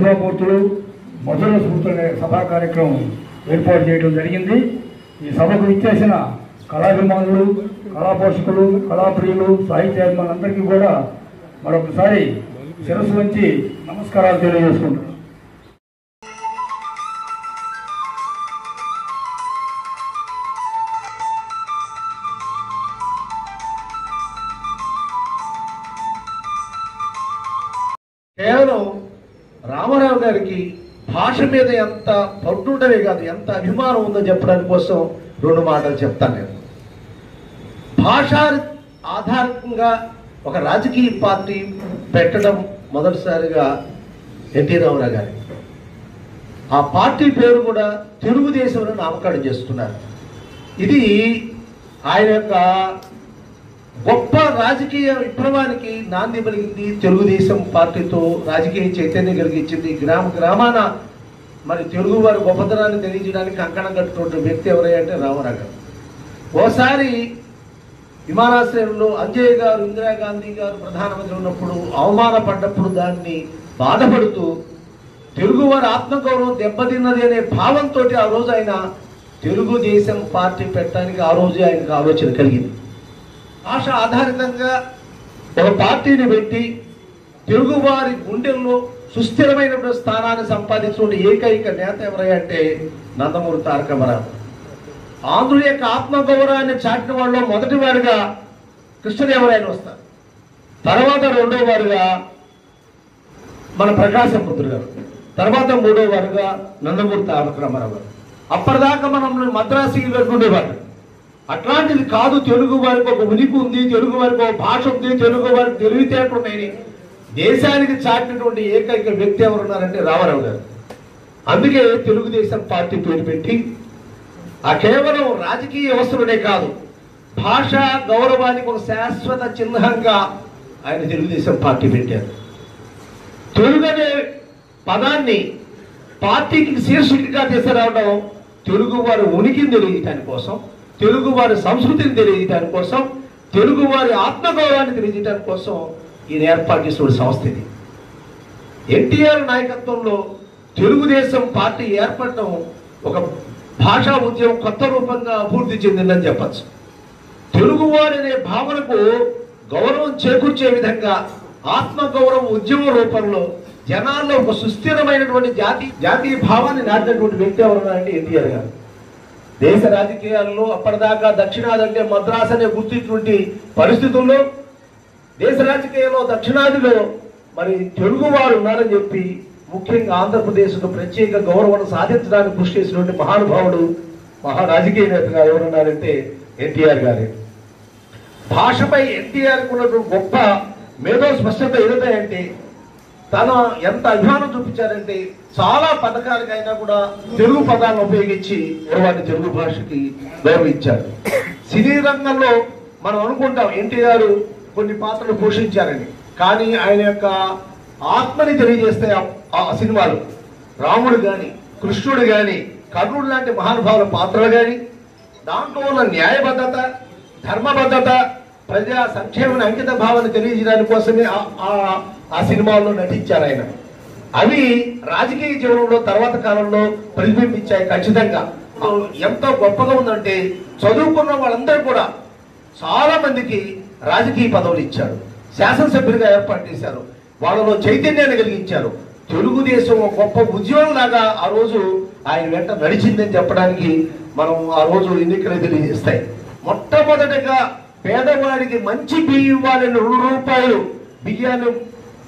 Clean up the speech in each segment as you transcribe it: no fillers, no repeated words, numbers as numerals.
ప్రతిభామూర్తులు మధుర స్ఫూర్తి అనే సభా కార్యక్రమం ఏర్పాటు చేయడం జరిగింది. ఈ సభకు విచ్చేసిన కళాభిమానులు, కళాపోషకులు, కళాప్రియులు, సాహిత్యాభిమానులందరికీ కూడా మరొకసారి శిరస్సు వంచి నమస్కారాలు తెలియజేసుకుంటున్నాను. కేవలం రామారావు గారికి భాష మీద ఎంత పట్టుడమే కాదు, ఎంత అభిమానం ఉందో చెప్పడానికి కోసం రెండు మాటలు చెప్తాను. నేను భాష ఆధారంగా ఒక రాజకీయ పార్టీ పెట్టడం మొదటిసారిగా ఎన్టీ రామారావు గారి. ఆ పార్టీ పేరు కూడా తెలుగుదేశం అని నామకరణం చేస్తున్నారు. ఇది ఆయన యొక్క గొప్ప రాజకీయ విప్లవానికి నాంది పలికింది. తెలుగుదేశం పార్టీతో రాజకీయ చైతన్యం కలిగించింది. గ్రామాన మరి తెలుగు వారి గొప్పతనాన్ని తెలియజేయడానికి కంకణం కట్టుకున్న వ్యక్తి ఎవరంటే రామారావు గారు. ఓసారి విమానాశ్రయంలో అంజయ్య గారు, ఇందిరాగాంధీ గారు ప్రధానమంత్రి ఉన్నప్పుడు అవమానపడ్డప్పుడు దాన్ని బాధపడుతూ తెలుగువారి ఆత్మగౌరవం దెబ్బతిన్నది అనే భావంతో ఆ రోజు ఆయన తెలుగుదేశం పార్టీ పెట్టడానికి ఆ రోజు ఆయనకు ఆలోచన కలిగింది. భాష ఆధారితంగా ఒక పార్టీని పెట్టి తెలుగువారి గుండెల్లో సుస్థిరమైన స్థానాన్ని సంపాదించుకునే ఏకైక నేత ఎవరంటే నందమూరి తారక రామారావు. ఆంధ్రుల యొక్క ఆత్మగౌరవాన్ని చాటిన వాళ్ళలో మొదటి వారుగా కృష్ణదేవరాయలు వస్తారు. తర్వాత రెండో వారుగా మన ప్రకాశం పుత్రుడు గారు, తర్వాత మూడో వారుగా నందమూరి తారక రామారావు గారు. అప్పటిదాకా మనం మద్రాసు పెట్టుకునేవారు. అట్లాంటిది కాదు, తెలుగు వారికి ఒక ఉనికి ఉంది, తెలుగు వారికి ఒక భాష ఉంది, తెలుగు వారికి తెలివితేటలు ఉన్నాయని దేశానికి చాటినటువంటి ఏకైక వ్యక్తి ఎవరున్నారంటే రామారావు గారు. అందుకే తెలుగుదేశం పార్టీ పేరు పెట్టి ఆ కేవలం రాజకీయ వ్యవస్థలోనే కాదు, భాషా గౌరవానికి ఒక శాశ్వత చిహ్నంగా ఆయన తెలుగుదేశం పార్టీ పెట్టారు. తెలుగు అనే పదాన్ని పార్టీకి శీర్షికగా తీసుకురావడం తెలుగు వారి ఉనికిని తెలియజేయడానికి కోసం, తెలుగు వారి సంస్కృతిని తెలియజేయడానికి కోసం, తెలుగు వారి ఆత్మగౌరవాన్ని తెలియజేయడానికి కోసం ఈయన ఏర్పాటు చేసిన సంస్థ ఇది. ఎన్టీఆర్ నాయకత్వంలో తెలుగుదేశం పార్టీ ఏర్పడటం ఒక భాషా ఉద్యమం కొత్త రూపంగా అభివృద్ధి చెందిందని చెప్పచ్చు. తెలుగువారి అనే భావనకు గౌరవం చేకూర్చే విధంగా ఆత్మగౌరవ ఉద్యమ రూపంలో జనాల్లో ఒక సుస్థిరమైనటువంటి జాతీయ భావాన్ని నాటినటువంటి వ్యక్తి ఎవరున్నారంటే ఎన్టీఆర్ గారు. దేశ రాజకీయాల్లో అప్పటిదాకా దక్షిణాది అంటే మద్రాసు అనే గుర్తించినటువంటి పరిస్థితుల్లో దేశ రాజకీయాల్లో దక్షిణాదిలో మరి తెలుగు వారు ఉన్నారని చెప్పి ముఖ్యంగా ఆంధ్రప్రదేశ్కు ప్రత్యేక గౌరవం సాధించడానికి కృషి చేసినటువంటి మహానుభావుడు, రాజకీయ నేతగా ఎవరున్నారంటే ఎన్టీఆర్ గారే. భాషపై ఎన్టీఆర్కు ఉన్నటువంటి గొప్ప మేధో స్పష్టత ఏదంటే తన ఎంత అభిమానం చూపించారంటే చాలా పథకాలకైనా కూడా తెలుగు పదాలను ఉపయోగించి వారిని తెలుగు భాషకి గౌరవించారు. సినీ రంగంలో మనం అనుకుంటాం ఎన్టీఆర్ కొన్ని పాత్రలు పోషించారని, కానీ ఆయన యొక్క ఆత్మని తెలియజేస్తే ఆ సినిమాలు రాముడు కానీ, కృష్ణుడు కానీ, కర్ణుడు లాంటి మహానుభావుల పాత్రలు కానీ, దాంట్లో ఉన్న న్యాయబద్ధత, ధర్మబద్ధత, ప్రజా సంక్షేమ అంకిత భావాన్ని తెలియజేయడానికి కోసమే ఆ సినిమాల్లో నటించారు ఆయన. అవి రాజకీయ జీవనంలో తర్వాత కాలంలో ప్రతిబింబించాయి ఖచ్చితంగా. ఎంతో గొప్పగా ఉందంటే చదువుకున్న వాళ్ళందరూ కూడా చాలా మందికి రాజకీయ పదవులు ఇచ్చారు, శాసనసభ్యులుగా ఏర్పాటు చేశారు, వాళ్ళలో చైతన్యాన్ని కలిగించారు. తెలుగుదేశం ఒక గొప్ప ఉద్యమం లాగా ఆ రోజు ఆయన వెంట నడిచిందని చెప్పడానికి మనం ఆ రోజు ఎన్నికలు తెలియజేస్తాయి. మొట్టమొదటిగా పేదవాడికి మంచి బియ్యం ఇవ్వాలని ₹2 బియ్యాన్ని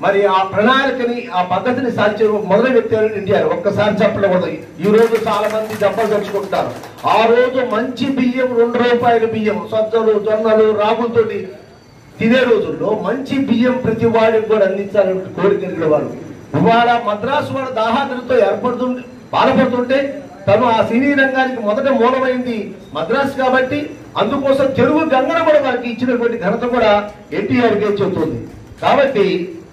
మరి ఆ ప్రణాళికని, ఆ పద్ధతిని సాధించిన మొదటి వ్యక్తి ఎన్టీఆర్. ఒక్కసారి చెప్పలేదు. ఈ రోజు చాలా మంది దెబ్బలు తెచ్చుకుంటారు. ఆ రోజు మంచి బియ్యం, ₹2 బియ్యం, సజ్జలు, జొన్నలు, రాగులతోటి తినే రోజుల్లో మంచి బియ్యం ప్రతి వాడికి కూడా అందించాలని కోరిక వారు. ఇవాళ మద్రాసు వాడు దాహాదులతో బాధపడుతుంటే తను ఆ సినీ రంగానికి మొదట మూలమైంది మద్రాసు కాబట్టి అందుకోసం తెలుగు గంగను కూడా వారికి ఇచ్చినటువంటి ఘనత కూడా ఎన్టీఆర్కే చెబుతుంది. కాబట్టి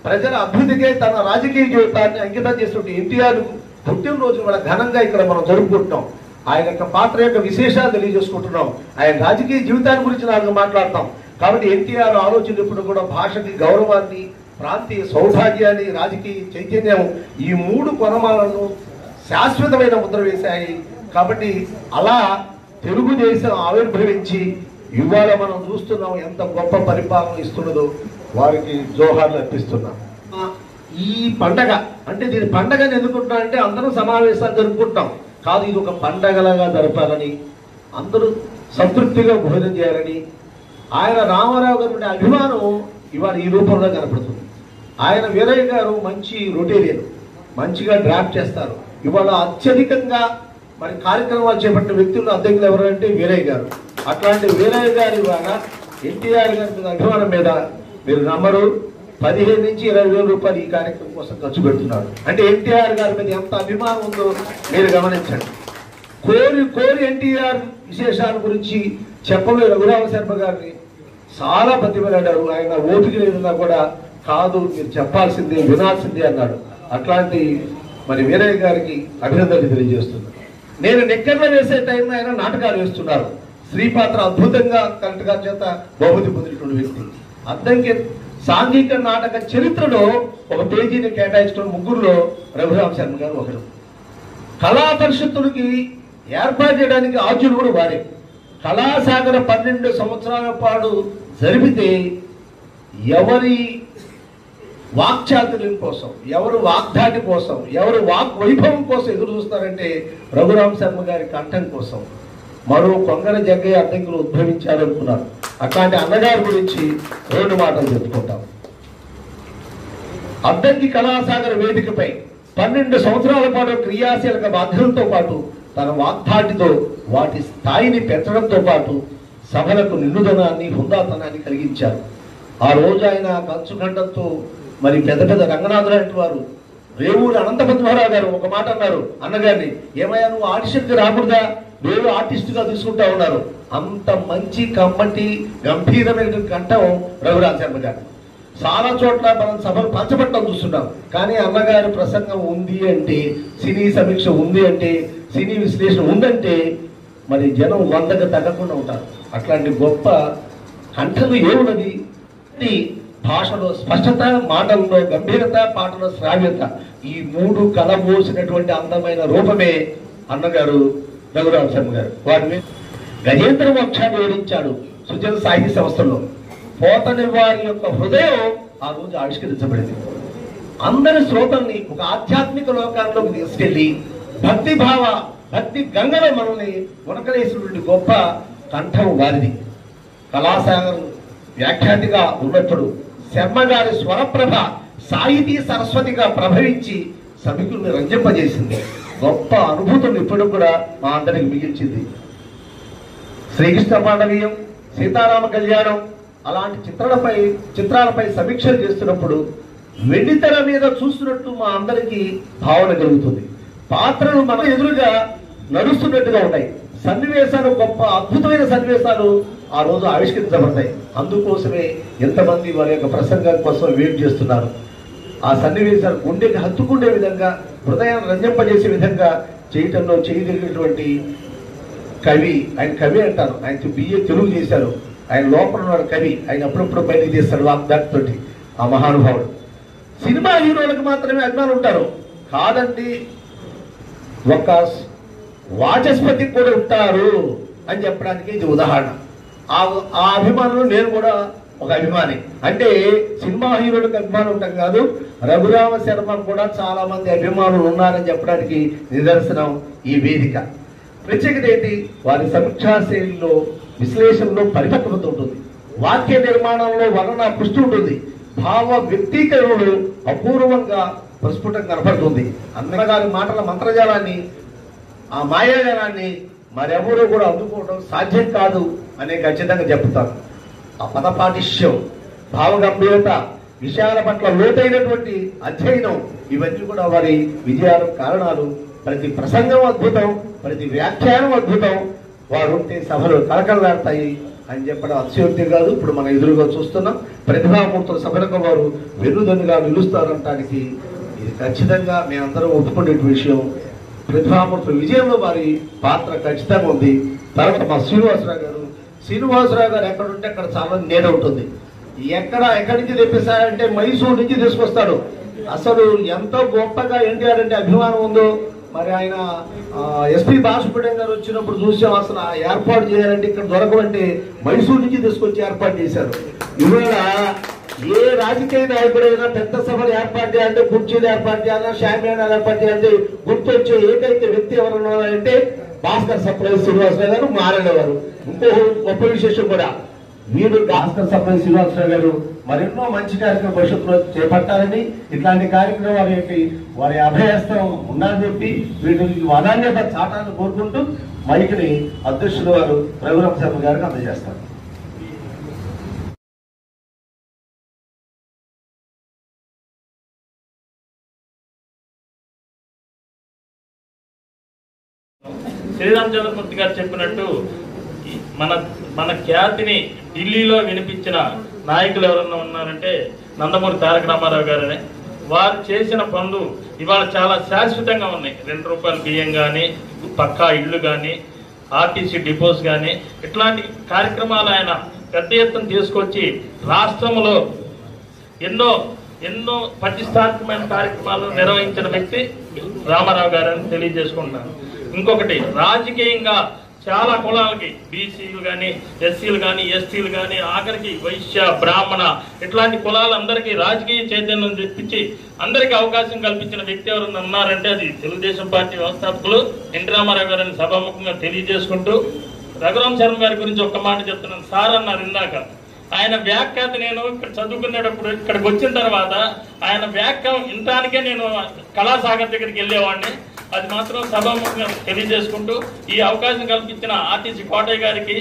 ప్రజల అభివృద్ధికే తన రాజకీయ జీవితాన్ని అంకితం చేస్తుంటే ఎన్టీఆర్ పుట్టినరోజు కూడా ఘనంగా ఇక్కడ మనం జరుపుకుంటున్నాం. ఆయన యొక్క పాత్ర యొక్క విశేషాలు తెలియజేసుకుంటున్నాం. ఆయన రాజకీయ జీవితాన్ని గురించి నాకు మాట్లాడతాం. కాబట్టి ఎన్టీఆర్ ఆలోచన ఎప్పుడు కూడా భాషకి గౌరవాన్ని, ప్రాంతీయ సౌభాగ్యాన్ని, రాజకీయ చైతన్యం, ఈ మూడు కొనమాలను శాశ్వతమైన ముద్ర వేశాయి. కాబట్టి అలా తెలుగుదేశం ఆవిర్భవించి ఇవాళ మనం చూస్తున్నాం ఎంత గొప్ప పరిపాలన ఇస్తున్నదో వారికి జోహార్లు అర్పిస్తున్నాం. ఈ పండగ అంటే దీని పండగని ఎందుకుంటున్నాం అంటే అందరూ సమావేశాలు జరుపుకుంటాం కాదు, ఇది ఒక పండగలాగా జరపాలని, అందరూ సంతృప్తిగా భోజనం చేయాలని, ఆయన రామారావు గారి అభిమానం ఇవాళ ఈ రూపంలో కనపడుతుంది. ఆయన వీరయ్య గారు మంచి రొటేరియన్, మంచిగా డ్రాఫ్ట్ చేస్తారు. ఇవాళ అత్యధికంగా మరి కార్యక్రమాలు చేపట్టిన వ్యక్తులు అధ్యక్షులు ఎవరంటే వీరయ్య గారు. అట్లాంటి వీరయ్య గారి ఇవాళ ఎన్టీఆర్ గారి మీద అభిమానం మీద మీరు నమ్మరు, 15 నుంచి 20 వేల రూపాయలు ఈ కార్యక్రమం కోసం ఖర్చు పెడుతున్నారు. అంటే ఎన్టీఆర్ గారి మీద ఎంత అభిమానం ఉందో మీరు గమనించండి. కోరి ఎన్టీఆర్ విశేషాల గురించి చెప్పలే రఘురామ శర్మ గారిని చాలా బతిమలాడారు. ఆయన ఓపిక లేదన్నా కూడా కాదు మీరు చెప్పాల్సిందే, వినాల్సిందే అన్నాడు. అట్లాంటి మరి వీరయ్య గారికి అభినందనలు తెలియజేస్తున్నారు. నేను నిక్కర్లు వేసే టైంలో ఆయన నాటకాలు వేస్తున్నారు. శ్రీపాత్ర అద్భుతంగా కరెక్ట్ గా చేత బహుమతి పొందినటువంటి వ్యక్తి. అద్దంకి సాంఘిక నాటక చరిత్రలో ఒక పేజీని కేటాయించిన ముగ్గురులో రఘురామ శర్మ గారు ఒకరు. కళా పరిషత్తులకి ఏర్పాటు చేయడానికి ఆద్యుడు కూడా వారే. కళాసాగర 12 సంవత్సరాల పాటు జరిపితే ఎవరి వాక్చాతుర్యం కోసం, ఎవరు వాగ్దాటి కోసం, ఎవరు వాక్ వైభవం కోసం ఎదురు చూస్తారంటే రఘురామ శర్మ గారి కంఠం కోసం. మరో కొంగర జగ్గయ్య అడ్డంకులు ఉద్భవించాలనుకున్నారు. అట్లాంటి అన్నగారి గురించి 2 మాటలు చెప్పుకుంటాం. అద్దంకి కళాసాగర్ వేదికపై 12 సంవత్సరాల పాటు క్రియాశీలక బాధ్యతలతో పాటు తన వాగ్దాటితో వాటి స్థాయిని పెంచడంతో పాటు సభలకు నిండుదనాన్ని, హుందాతనాన్ని కలిగించారు. ఆ రోజు ఆయన కంచుఖండంతో మరి పెద్ద పెద్ద రంగనాథులు లాంటి వారు, రేవూరి అనంతపద్మరావు గారు ఒక మాట అన్నారు అన్నగారిని, ఏమయ్యా నువ్వు ఆడిషన్కి రాకూడదా, వేరు ఆర్టిస్టుగా తీసుకుంటా ఉన్నారు. అంత మంచి కమ్మటి గంభీరమైన కంఠం రఘురామ శర్మ గారు. చాలా చోట్ల మనం సభలు పంచబట్టం చూస్తున్నాం, కానీ అన్నగారి ప్రసంగం ఉంది అంటే, సినీ సమీక్ష ఉంది అంటే, సినీ విశ్లేషణ ఉందంటే మరి జనం 100కు తగ్గకుండా ఉంటారు. అట్లాంటి గొప్ప కంఠలు ఏమున్నది, భాషలో స్పష్టత, మాటల్లో గంభీరత, పాటలో శ్రావ్యత, ఈ 3 కలబోసినటువంటి అందమైన రూపమే అన్నగారు రఘురామ శర్మ గారు. వారిని గజేంద్ర మోక్షాన్ని వివరించాడు సుజన సాహిత్య సంస్థల్లో. పోతని వారి యొక్క హృదయం ఆ రోజు ఆవిష్కరించబడింది. అందరి శ్రోతల్ని ఒక ఆధ్యాత్మిక లోకాల్లోకి తీసుకెళ్లి భక్తి గంగలో మనల్ని ఉనకలేసినటువంటి గొప్ప కంఠం వారిది. కళాసాగర్ వ్యాఖ్యాతిగా ఉన్నప్పుడు శర్మ గారి స్వరప్రభ సాహితీ సరస్వతిగా ప్రభవించి సభికుల్ని రంజింపజేసింది. గొప్ప అనుభూతులు ఇప్పుడు కూడా మా అందరికి మిగిల్చింది. శ్రీకృష్ణ పాండవీయం, సీతారామ కళ్యాణం అలాంటి చిత్రాలపై సమీక్షలు చేస్తున్నప్పుడు వెండితెర మీద చూస్తున్నట్టు మా అందరికీ భావన కలుగుతుంది. పాత్రలు మన ఎదురుగా నడుస్తున్నట్టుగా ఉంటాయి. సన్నివేశాలు, గొప్ప అద్భుతమైన సన్నివేశాలు ఆ రోజు ఆవిష్కరించబడతాయి. అందుకోసమే ఎంతమంది వారి యొక్క ప్రసంగం కోసం వెయిట్ చేస్తున్నారు. ఆ సన్నివేశాలు గుండెకి హత్తుకుండే విధంగా, హృదయాన్ని రంజింపజేసే విధంగా చేయటంలో చేయగలిగినటువంటి కవి. ఆయన కవి అంటారు, ఆయన బిఏ తెలుగు చేశారు. ఆయన లోపల ఉన్నాడు కవి. ఆయన అప్పుడప్పుడు బయటకు చేస్తాడు వాగ్దాటితోటి. ఆ మహానుభావుడు. సినిమా హీరోలకు మాత్రమే అభిమానులు ఉంటారు కాదండి, ఒక వాచస్పతికి కూడా ఉంటారు అని చెప్పడానికి ఇది ఉదాహరణ. ఆ అభిమానులు నేను కూడా ఒక అభిమాని. అంటే సినిమా హీరోలకు అభిమానం ఉంటాం కాదు, రఘురామ శర్మ కూడా చాలా మంది అభిమానులు ఉన్నారని చెప్పడానికి నిదర్శనం ఈ వేదిక. ప్రత్యేకత ఏంటి, వారి సమీక్షా శైలిలో, విశ్లేషణలో పరిపక్వత ఉంటుంది. వాక్య నిర్మాణంలో వర్ణన పుష్టి ఉంటుంది. భావ వ్యక్తీకరణలు అపూర్వంగా ప్రస్ఫుటంగా కనపడుతుంది. అన్నగారి మాటల మంత్రజాలాన్ని, ఆ మాయాజాలాన్ని మరెవరూ కూడా అందుకోవడం సాధ్యం కాదు అనే ఖచ్చితంగా చెప్తాను. ఆ పదపాటిష్యం, భావగంభీరత, విషయాల పట్ల లోతైనటువంటి అధ్యయనం, ఇవన్నీ కూడా వారి విజయాలకు కారణాలు. ప్రతి ప్రసంగం అద్భుతం, ప్రతి వ్యాఖ్యానం అద్భుతం. వారు ఉంటే సభలు కలకలలాడతాయి అని చెప్పడం అతిశయోక్తి కాదు. ఇప్పుడు మనం ఎదురుగా చూస్తున్నాం. ప్రతిభామూర్తుల సభలకు వారు వెన్నుదన్నుగా నిలుస్తారనటానికి ఇది ఖచ్చితంగా మేమందరం ఒప్పుకునే విషయం. ప్రతిభామూర్తుల విజయంలో వారి పాత్ర ఖచ్చితంగా ఉంది. తర్వాత మా శ్రీనివాసరావు గారు ఎక్కడుంటే అక్కడ చాలా నీడ ఉంటుంది. ఎక్కడి నుంచి తెప్పిస్తాడంటే మైసూరు నుంచి తీసుకొస్తాడు. అసలు ఎంతో గొప్పగా ఎన్టీఆర్ అంటే అభిమానం ఉందో మరి ఆయన ఎస్పీ బాలసుబ్రహ్మణ్యం గారు వచ్చినప్పుడు చూసాం. అసలు ఏర్పాటు చేయాలంటే ఇక్కడ దొరకవంటే మైసూరు నుంచి తీసుకొచ్చి ఏర్పాటు చేశారు. ఇవాళ ఏ రాజకీయ నాయకుడైనా పెద్ద సభలు ఏర్పాటు చేయాలంటే, కుర్చీలు ఏర్పాటు చేయాలన్నా, షామియానాలు ఏర్పాటు చేయాలంటే గుర్తొచ్చే ఏకైక వ్యక్తి ఎవరు ఉన్నారంటే భాస్కర్ సప్లై శ్రీనివాసరావు గారు, మారేడు గారు. ఇంకో గొప్ప విశేషం కూడా, వీరు భాస్కర్ సప్లై శ్రీనివాసరావు గారు మరెన్నో మంచి కార్యక్రమం భవిష్యత్తులో చేపట్టాలని, ఇట్లాంటి కార్యక్రమాలకి వారి అభయస్తం ఉండాలని చెప్పి వీటికి అనాన్యత చాటాన్ని కోరుకుంటూ మైక్ని అధ్యక్షుడు వారు రఘురామ శర్మ గారికి అందజేస్తారు. శ్రీరామచంద్రమూర్తి గారు చెప్పినట్టు మన ఖ్యాతిని ఢిల్లీలో వినిపించిన నాయకులు ఎవరన్నా ఉన్నారంటే నందమూరి తారక రామారావు గారనే. వారు చేసిన పనులు ఇవాళ చాలా శాశ్వతంగా ఉన్నాయి. 2 రూపాయల బియ్యం కానీ, పక్కా ఇళ్ళు కానీ, ఆర్టీసీ డిపోస్ కానీ, ఇట్లాంటి కార్యక్రమాలు ఆయన పెద్ద ఎత్తున తీసుకొచ్చి రాష్ట్రంలో ఎన్నో ప్రతిష్టాత్మకమైన కార్యక్రమాలు నిర్వహించిన వ్యక్తి రామారావు గారని తెలియజేసుకుంటున్నాను. ఇంకొకటి, రాజకీయంగా చాలా కులాలకి, బీసీలు కానీ, ఎస్సీలు కానీ, ఎస్టీలు కానీ, ఆఖరికి వైశ్య, బ్రాహ్మణ ఇట్లాంటి కులాలందరికీ రాజకీయ చైతన్యం తెప్పించి అందరికీ అవకాశం కల్పించిన వ్యక్తి ఎవరన్నా ఉన్నారంటే అది తెలుగుదేశం పార్టీ వ్యవస్థాపకులు ఎన్టీ రామారావు గారిని సభాముఖంగా తెలియజేసుకుంటూ, రఘురామ శర్మ గారి గురించి ఒక్క మాట చెప్తున్నాను. సార్ అన్నారు ఇందాక, ఆయన వ్యాఖ్యాత నేను ఇక్కడ చదువుకునేటప్పుడు ఇక్కడికి వచ్చిన తర్వాత ఆయన వ్యాఖ్య ఇంటానికే నేను కళాసాగర్ దగ్గరికి వెళ్ళేవాడిని. అది మాత్రం సభాముఖంగా తెలియజేసుకుంటూ ఈ అవకాశం కల్పించిన ఆర్టీసీ కోటయ్య గారికి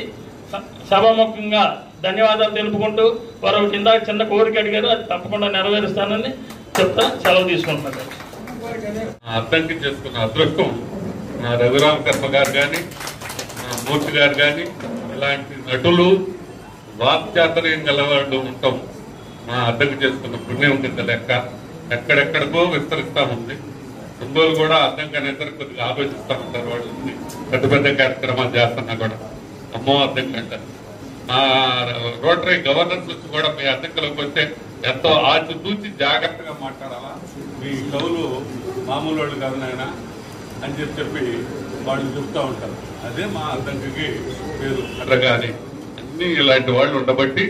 సభాముఖంగా ధన్యవాదాలు తెలుపుకుంటూ, వారు కింద చిన్న కోరిక అడిగారు, అది తప్పకుండా నెరవేరుస్తానని చెప్తా సెలవు తీసుకుంటున్నాను. అర్థంకి చేసుకున్న అదృష్టం రఘురామ శర్మ గారు కానీ, మూర్తి గారు కానీ, ఇలాంటి నటులు వాక్చాతుర్యం గలవాళ్ళు ఉంటాం. మా అద్దెకు చేసుకున్న పుణ్యం కింద లెక్క ఎక్కడెక్కడికో విస్తరిస్తా ఉంది. ఒంగోలు కూడా అర్థంగా నిద్ర కొద్దిగా ఆలోచిస్తూ ఉంటారు. వాళ్ళు పెద్ద పెద్ద కార్యక్రమాలు చేస్తున్నా కూడా అమ్మో అర్థం కంటారు. మా రోటరీ గవర్నర్స్ నుంచి కూడా మీ అద్దెంకలోకి వస్తే ఎంతో ఆచితూచి జాగ్రత్తగా మాట్లాడాలా, మీ కవులు మామూలు వాళ్ళు కాదు నాయన అని చెప్పి వాళ్ళు చెప్తూ ఉంటారు. అదే మా అద్దెంకి పేరు. అట్లా కానీ అన్ని ఇలాంటి వాళ్ళు ఉండబట్టి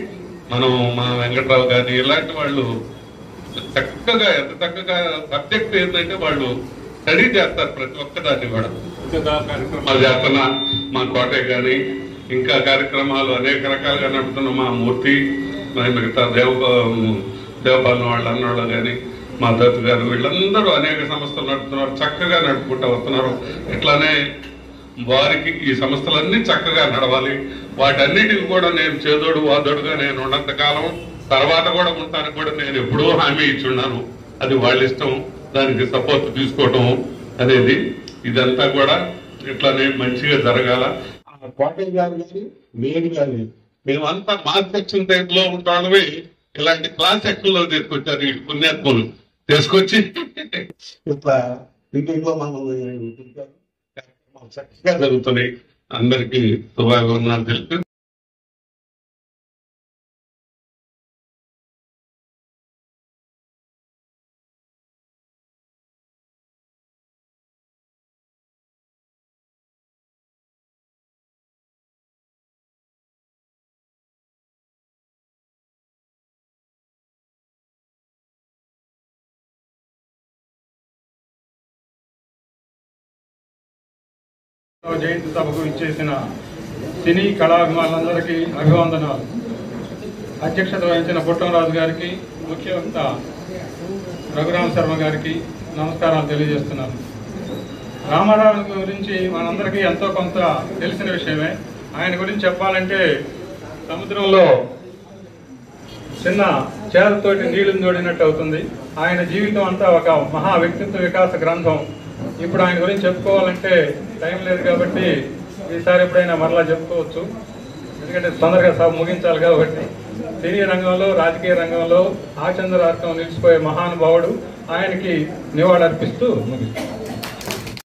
మనం మా వెంకట్రావు కానీ ఇలాంటి వాళ్ళు చక్కగా, ఎంత చక్కగా సబ్జెక్ట్ ఏంటంటే వాళ్ళు స్టడీ చేస్తారు ప్రతి ఒక్కదాన్ని కూడా. కార్యక్రమాలు చేస్తున్న మా కోటయ్య కానీ, ఇంకా కార్యక్రమాలు అనేక రకాలుగా నడుపుతున్న మా మూర్తి, మిగతా దేవపాలన వాళ్ళు అన్నవాళ్ళు కానీ, మా దత్తు గారు, వీళ్ళందరూ అనేక సంస్థలు నడుపుతున్నారు, చక్కగా నడుపుకుంటూ వస్తున్నారు. ఇట్లానే వారికి ఈ సంస్థలన్నీ చక్కగా నడవాలి. వాటన్నిటికి కూడా నేను చేదోడు వాదోడుగా నేను ఉన్నంతకాలం తర్వాత కూడా ఉంటాను కూడా నేను ఎప్పుడూ హామీ ఇచ్చున్నాను. అది వాళ్ళ ఇష్టం, దానికి సపోర్ట్ తీసుకోవటం అనేది. ఇదంతా కూడా ఇట్లానే మంచిగా జరగాల. కోటయ్య గారు కానీ, నేను కానీ, మేమంతా మాస్ సెక్షన్ టైంలో ఉంటామే. ఇలాంటి క్లాస్ సెక్షన్ లో తీసుకొచ్చారు ఈ పుణ్యాత్ములు, తీసుకొచ్చి ఇట్లా టీటీలో మనం చక్కగా జరుగుతున్నాయి. అందరికీ శుభాకాంక్షలు తెలుపు. జయంతి సభకు ఇచ్చేసిన సినీ కళాభిమానులందరికీ అభివందనాలు. అధ్యక్షత వహించిన పుట్టంరాజు గారికి, ముఖ్య వక్త రఘురామ శర్మ గారికి నమస్కారాలు తెలియజేస్తున్నాను. రామారావు గురించి మనందరికీ ఎంతో కొంత తెలిసిన విషయమే. ఆయన గురించి చెప్పాలంటే సముద్రంలో చిన్న చేతతోటి నీళ్లు తోడినట్టు అవుతుంది. ఆయన జీవితం అంతా ఒక మహా వ్యక్తిత్వ వికాస గ్రంథం. ఇప్పుడు ఆయన గురించి చెప్పుకోవాలంటే టైం లేదు కాబట్టి ఈసారి ఎప్పుడైనా మరలా చెప్పుకోవచ్చు, ఎందుకంటే తొందరగా సభ ముగించాలి కాబట్టి. సినీ రంగంలో, రాజకీయ రంగంలో ఆచంద్రార్కం నిలిచిపోయే మహానుభావుడు. ఆయనకి నివాళులర్పిస్తూ ముగిస్తాం.